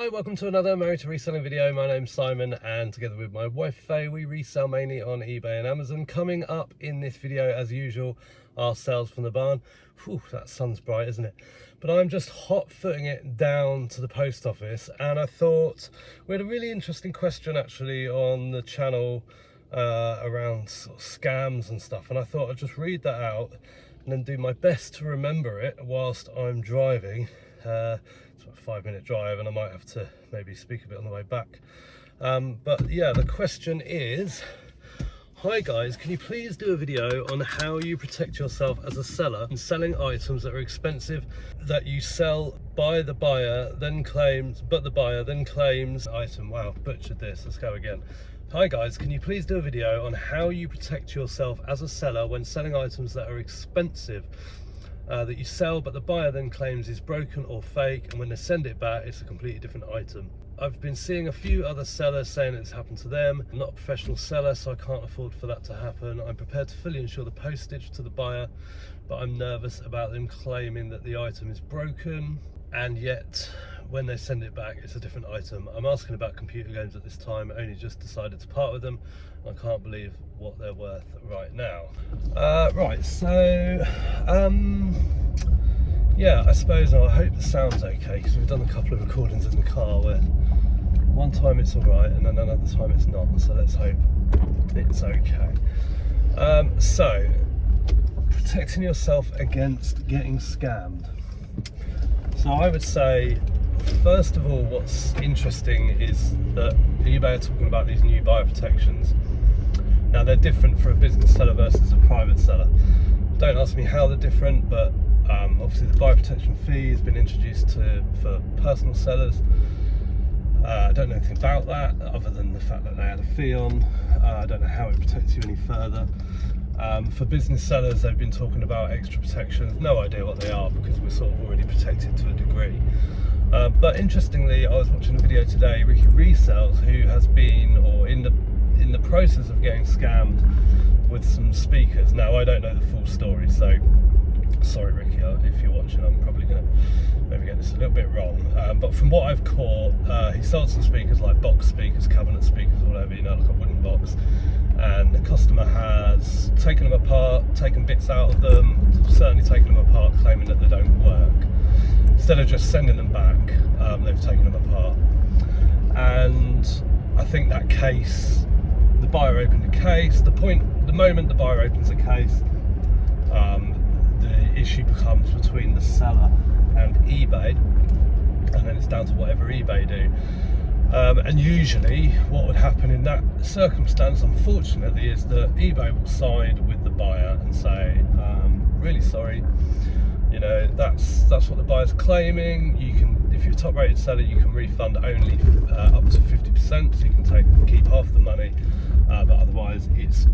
Hi, welcome to another Married to Reselling video. My name's Simon and together with my wife Faye, we resell mainly on eBay and Amazon. Coming up in this video, as usual, are sales from the barn. Whew, that sun's bright, isn't it? But I'm just hot-footing it down to the post office, and I thought we had a really interesting question actually on the channel around sort of scams and stuff, and I thought I'd just read that out and then do my best to remember it whilst I'm driving. It's a 5-minute drive and I might have to maybe speak a bit on the way back. But yeah, the question is, hi guys, can you please do a video on how you protect yourself as a seller in selling items that are expensive, that you sell by the buyer, then claims, but the buyer then claims item. Wow, butchered this, let's go again. Hi guys, can you please do a video on how you protect yourself as a seller when selling items that are expensive, that you sell but the buyer then claims is broken or fake, and when they send it back it's a completely different item. I've been seeing a few other sellers saying it's happened to them. I'm not a professional seller, so I can't afford for that to happen. I'm prepared to fully insure the postage to the buyer, but I'm nervous about them claiming that the item is broken, and yet when they send it back it's a different item. I'm asking about computer games at this time, only just decided to part with them. I can't believe what they're worth right now. Right, so yeah, I suppose, I hope the sound's okay, because we've done a couple of recordings in the car where one time it's all right and then another time it's not, so let's hope it's okay. So, protecting yourself against getting scammed. So I would say, first of all, what's interesting is that eBay are talking about these new buyer protections. Now they're different for a business seller versus a private seller. Don't ask me how they're different, but obviously the buyer protection fee has been introduced for personal sellers. I don't know anything about that other than the fact that they had a fee on. I don't know how it protects you any further. For business sellers, they've been talking about extra protections. No idea what they are, because we're sort of already protected to a degree. But interestingly, I was watching a video today, Ricky Resells, who has been, or in the process of getting scammed with some speakers. Now I don't know the full story, so sorry Ricky, if you're watching, I'm probably going to maybe get this a little bit wrong. But from what I've caught, he sold some speakers, like box speakers, cabinet speakers, or whatever, you know, like a wooden box. And the customer has taken them apart, taken bits out of them, certainly taken them apart, claiming that they don't work. Instead of just sending them back, they've taken them apart. And I think that case, the buyer opened a case. The moment the buyer opens a case, the issue becomes between the seller and eBay, and then it's down to whatever eBay do. And usually what would happen in that circumstance, unfortunately, is that eBay will side with the buyer and say, really sorry, you know, that's what the buyer's claiming. You can, if you're a top rated seller, you can refund only up to 50%, so you can keep half the money, but otherwise it's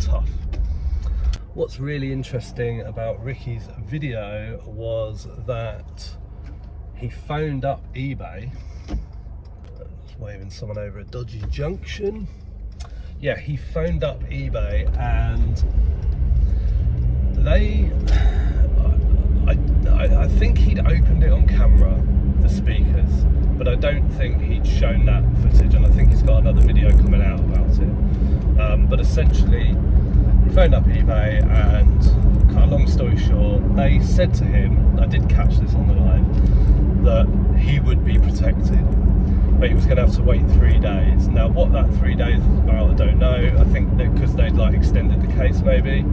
tough. What's really interesting about Ricky's video was that he phoned up eBay. Waving someone over a dodgy junction. Yeah, he phoned up eBay and I think he'd opened it on camera, the speakers, but I don't think he'd shown that footage, and I think he's got another video coming out about it. But essentially, he phoned up eBay, and cut a long story short, they said to him, I did catch this on the live, that he would be protected, but he was going to have to wait 3 days. Now what that 3 days was about, I don't know. I think that because they'd like extended the case maybe,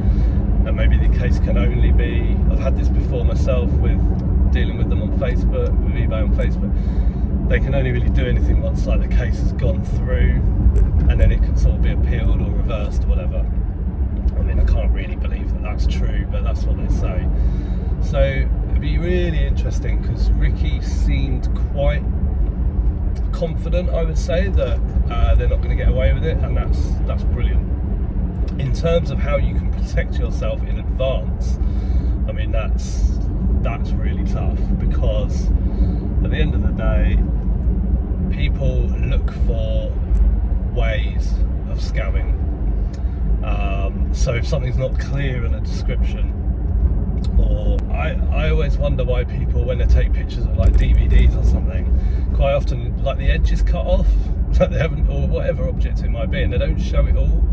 and maybe the case can only be, I've had this before myself with dealing with them on Facebook, with eBay on Facebook, they can only really do anything once like the case has gone through, and then it can sort of be appealed or reversed or whatever. I mean, I can't really believe that that's true, but that's what they say. So it'd be really interesting, because Ricky seemed quite confident, I would say, that they're not going to get away with it, and that's brilliant. In terms of how you can protect yourself in advance, I mean, that's really tough, because at the end of the day, people look for ways of scamming. So if something's not clear in a description, or I always wonder why people, when they take pictures of like DVDs or something, quite often like the edge is cut off, like they haven't, or whatever object it might be, and they don't show it all.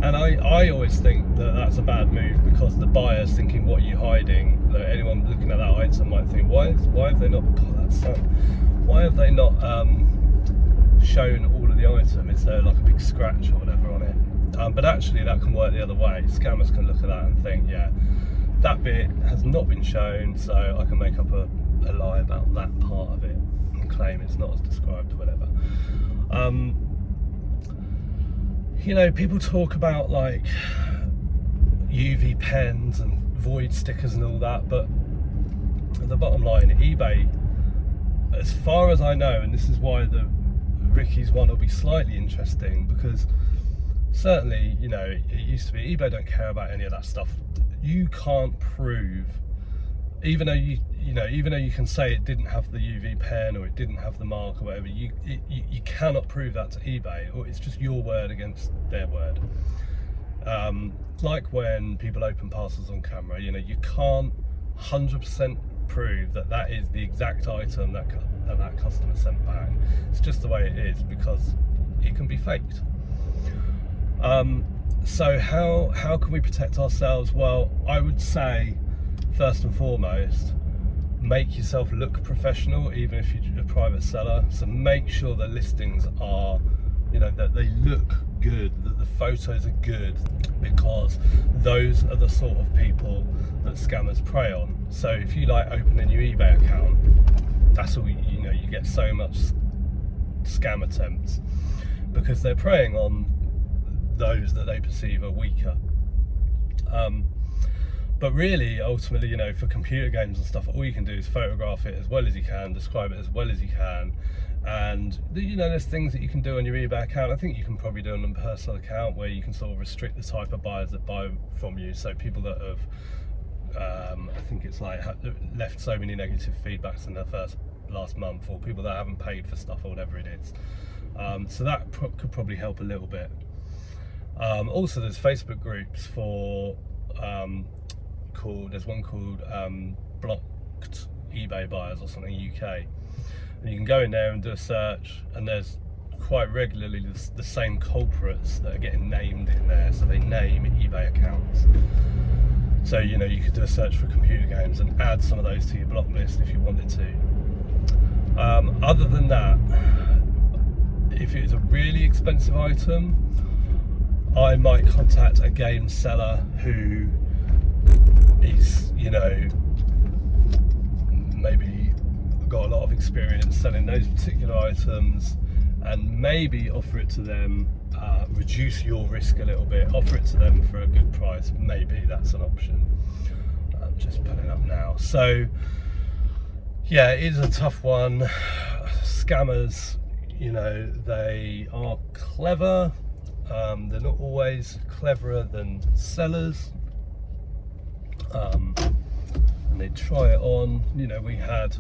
And I always think that that's a bad move, because the buyer's thinking, what are you hiding? That anyone looking at that item might think, why have they not, God, that's so, why have they not shown all of the item? Is there like a big scratch or whatever on it? But actually that can work the other way. Scammers can look at that and think, yeah, that bit has not been shown, so I can make up a lie about that part of it and claim it's not as described or whatever. You know, people talk about like UV pens and void stickers and all that, but the bottom line, eBay, as far as I know, and this is why the Ricky's one will be slightly interesting, because certainly, you know, it used to be eBay don't care about any of that stuff. You can't prove, even though even though you can say it didn't have the UV pen or it didn't have the mark or whatever, you cannot prove that to eBay, or it's just your word against their word. Like when people open parcels on camera, you know, you can't 100% prove that that is the exact item that customer sent back. It's just the way it is, because it can be faked. So how can we protect ourselves? Well, I would say first and foremost, make yourself look professional, even if you're a private seller. So make sure the listings are, you know, that they look good, that the photos are good, because those are the sort of people that scammers prey on. So if you like open a new eBay account, that's all, you know, you get so much scam attempts, because they're preying on those that they perceive are weaker. But really, ultimately, you know, for computer games and stuff, all you can do is photograph it as well as you can, describe it as well as you can, and you know, there's things that you can do on your eBay account. I think you can probably do on a personal account, where you can sort of restrict the type of buyers that buy from you. So people that have, I think it's like left so many negative feedbacks in their last month, or people that haven't paid for stuff or whatever it is. So that could probably help a little bit. Also, there's Facebook groups for there's one called Blocked eBay Buyers or something UK, and you can go in there and do a search, and there's quite regularly the same culprits that are getting named in there. So they name eBay accounts. So, you know, you could do a search for computer games and add some of those to your block list if you wanted to. Other than that, if it's a really expensive item, I might contact a game seller who is, you know, maybe got a lot of experience selling those particular items, and maybe offer it to them, reduce your risk a little bit, offer it to them for a good price. Maybe that's an option. I'm just putting it up now. So yeah, it is a tough one. Scammers, you know, they are clever. They're not always cleverer than sellers, and they try it on. You know, we had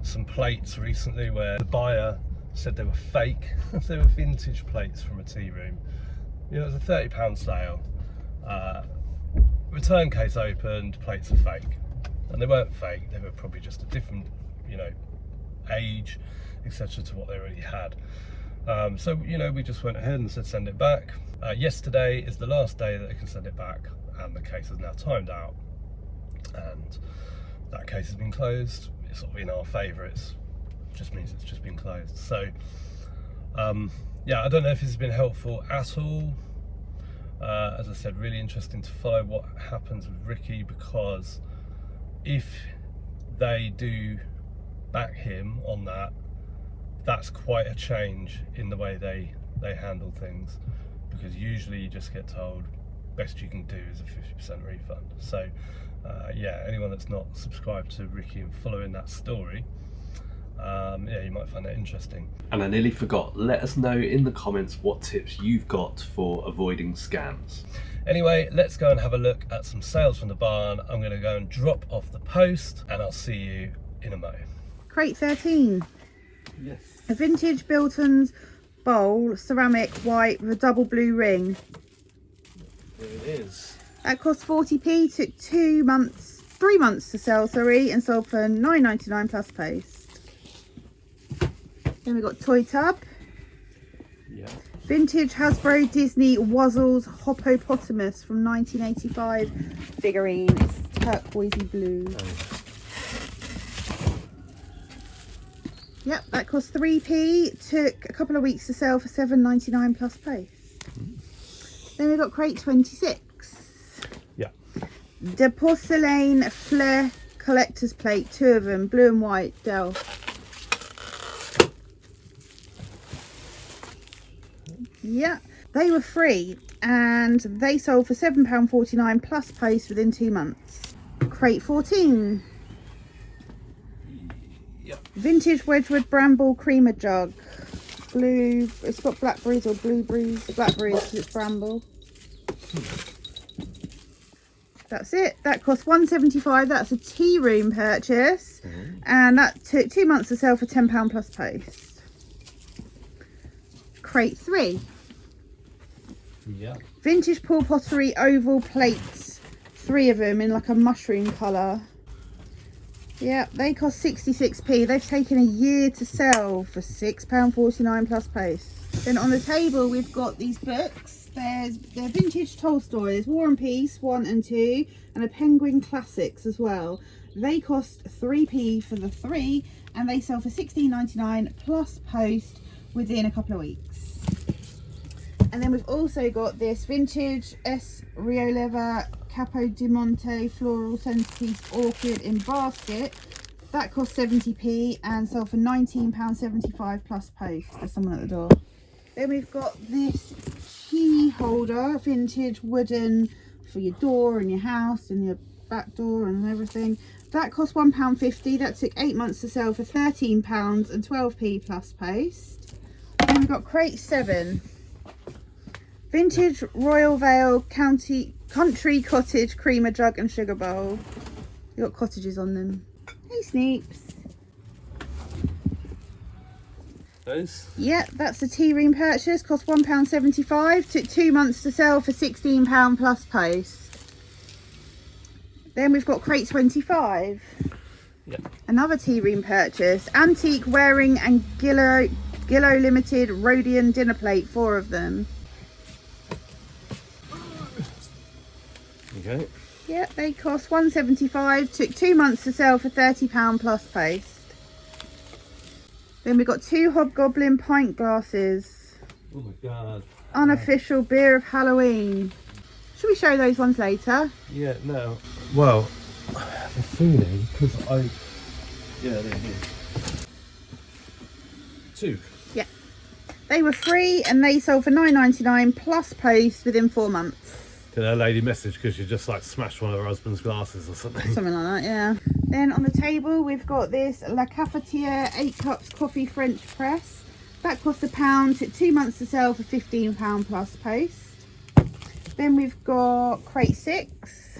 some plates recently where the buyer said they were fake. They were vintage plates from a tea room. You know, it was a £30 sale. Return case opened, plates are fake. And they weren't fake, they were probably just a different, you know, age, etc. to what they already had. So, you know, we just went ahead and said send it back. Yesterday is the last day that they can send it back, and the case is now timed out, and that case has been closed. It's sort of in our favour. It just means it's just been closed. So yeah, I don't know if this has been helpful at all. As I said, really interesting to follow what happens with Ricky, because if they do back him on that, that's quite a change in the way they handle things, because usually you just get told best you can do is a 50% refund. So yeah, anyone that's not subscribed to Ricky and following that story, yeah, you might find that interesting. And I nearly forgot, let us know in the comments what tips you've got for avoiding scams. Anyway, let's go and have a look at some sales from the barn. I'm going to go and drop off the post, and I'll see you in a mo. Crate 13. Yes. A vintage Bilton's bowl, ceramic, white, with a double blue ring. There it is. That cost 40p, took 3 months to sell, sorry, and sold for £9.99 plus post. Then we've got Toy Tub. Yeah. Vintage Hasbro Disney Wuzzles Hoppopotamus from 1985 figurine. It's turquoisey blue. Yep, that cost 3p. Took a couple of weeks to sell for £7.99 plus post. Then we've got crate 26. Yeah. De Porcelain Flair collector's plate, 2 of them, blue and white, Dell. Yeah, they were free and they sold for £7.49 plus post within 2 months. Crate 14. Yep. Vintage Wedgwood Bramble creamer jug. Blue, it's got blackberries or blueberries. Blackberries because it's bramble. That's it. That cost £1.75. That's a tea room purchase. And that took 2 months to sell for £10 plus post. Crate 3. Yeah. Vintage Paul Pottery oval plates. 3 of them in like a mushroom colour. Yeah, they cost 66p. They've taken a year to sell for £6.49 plus post. Then on the table we've got these books. They're vintage Tolstoy. There's War and Peace 1 and 2 and a Penguin Classics as well. They cost 3p for the 3 and they sell for £16.99 plus post within a couple of weeks. And then we've also got this vintage S. Rio Leather Capo di Monte floral centerpiece orchid in basket. That cost 70p and sold for £19.75 plus post. There's someone at the door. Then we've got this key holder, vintage wooden for your door and your house and your back door and everything. That cost £1.50. That took 8 months to sell for £13 and 12p plus post. Then we've got crate 7. Vintage Royal Vale Country Cottage creamer jug and sugar bowl. You got cottages on them. Hey Sneeps. Those? Yep, that's a tea room purchase. Cost £1.75. Took 2 months to sell for £16 plus post. Then we've got crate 25. Yep. Another tea room purchase. Antique Waring and Gillo Limited Rhodian dinner plate, 4 of them. Okay. Yep, they cost £1.75. Took 2 months to sell for £30 plus post. Then we've got 2 Hobgoblin pint glasses. Oh my god. Unofficial beer of Halloween. Should we show those ones later? Yeah, no. Well, I have a feeling because yeah, they're here. 2. Yeah. They were free and they sold for £9.99 plus post within 4 months. Did that lady message because she just like smashed one of her husband's glasses or something? Something like that, yeah. Then on the table we've got this La Cafetiere 8 cups coffee French press. That cost £1. Took 2 months to sell for £15 plus post. Then we've got crate 6.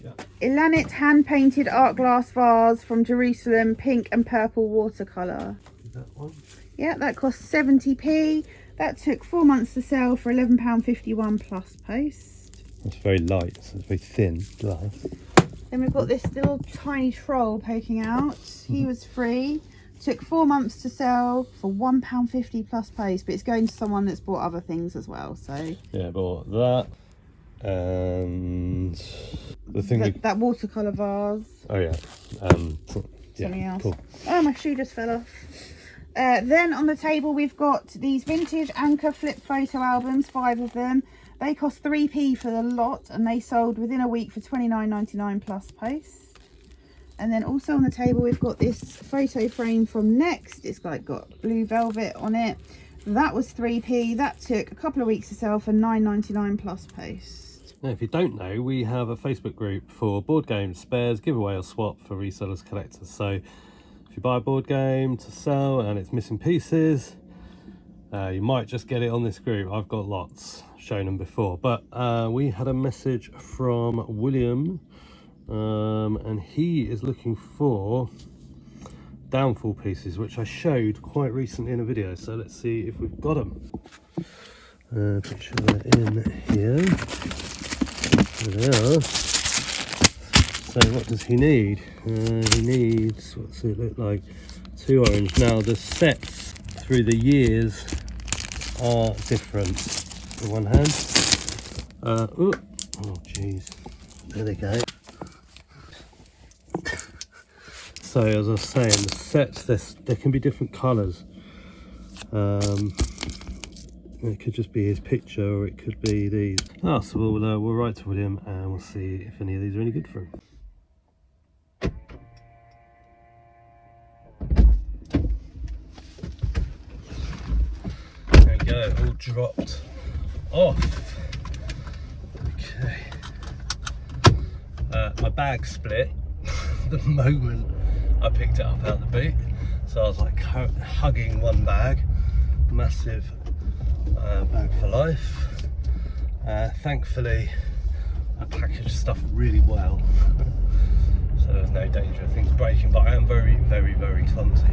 Yeah. Ilanit hand painted art glass vase from Jerusalem, pink and purple watercolour. That one? Yeah, that cost 70p. That took 4 months to sell for £11.51 plus post. It's very light, so it's very thin glass. Then we've got this little tiny troll poking out. He was free. Took 4 months to sell for £1.50 plus post, but it's going to someone that's bought other things as well. So Yeah, bought that and the thing. that watercolour vase. Oh yeah. Something else. Cool. Oh, my shoe just fell off. Then on the table we've got these vintage Anchor flip photo albums, 5 of them. They cost 3p for the lot and they sold within a week for £29.99 plus post. And then also on the table we've got this photo frame from Next. It's got blue velvet on it. That was 3p. That took a couple of weeks to sell for £9.99 plus post. Now, if you don't know, we have a Facebook group for board games, spares, giveaway or swap for resellers, collectors. So if you buy a board game to sell and it's missing pieces, you might just get it on this group. I've got lots, shown them before. But we had a message from William and he is looking for downfall pieces, which I showed quite recently in a video. So let's see if we've got them. Picture that in here. There they are. So what does he need? He needs, what's it look like? 2 orange. Now the sets through the years are different. On one hand, oh jeez, there they go. So as I was saying, the sets, there can be different colours. It could just be his picture, or it could be these. So we'll write to William and we'll see if any of these are any good for him. There we go, all dropped off. Okay. My bag split the moment I picked it up out the boot, so I was like hugging one bag, massive bag for life. Thankfully I packaged stuff really well, so there's no danger of things breaking, but I am very, very, very clumsy,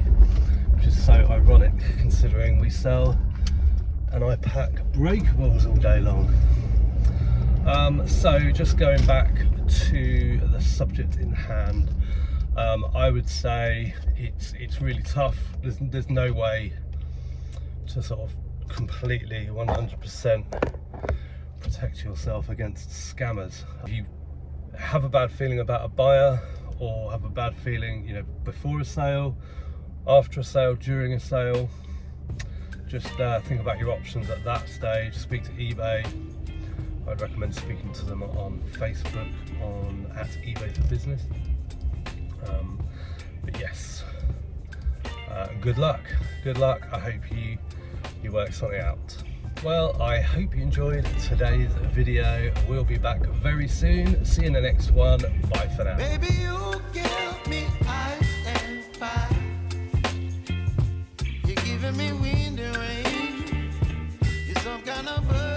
which is so ironic considering we sell and I pack breakables all day long. So just going back to the subject in hand, I would say it's really tough. There's no way to sort of completely 100% protect yourself against scammers. If you have a bad feeling about a buyer, or have a bad feeling, you know, before a sale, after a sale, during a sale, just think about your options at that stage. Speak to eBay. I'd recommend speaking to them on Facebook at eBay for Business. But yes, good luck. I hope you work something out. Well, I hope you enjoyed today's video. We'll be back very soon. See you in the next one. Bye for now. Baby, you give me ice and fire. You're giving me wind and rain. You're some kind of bird.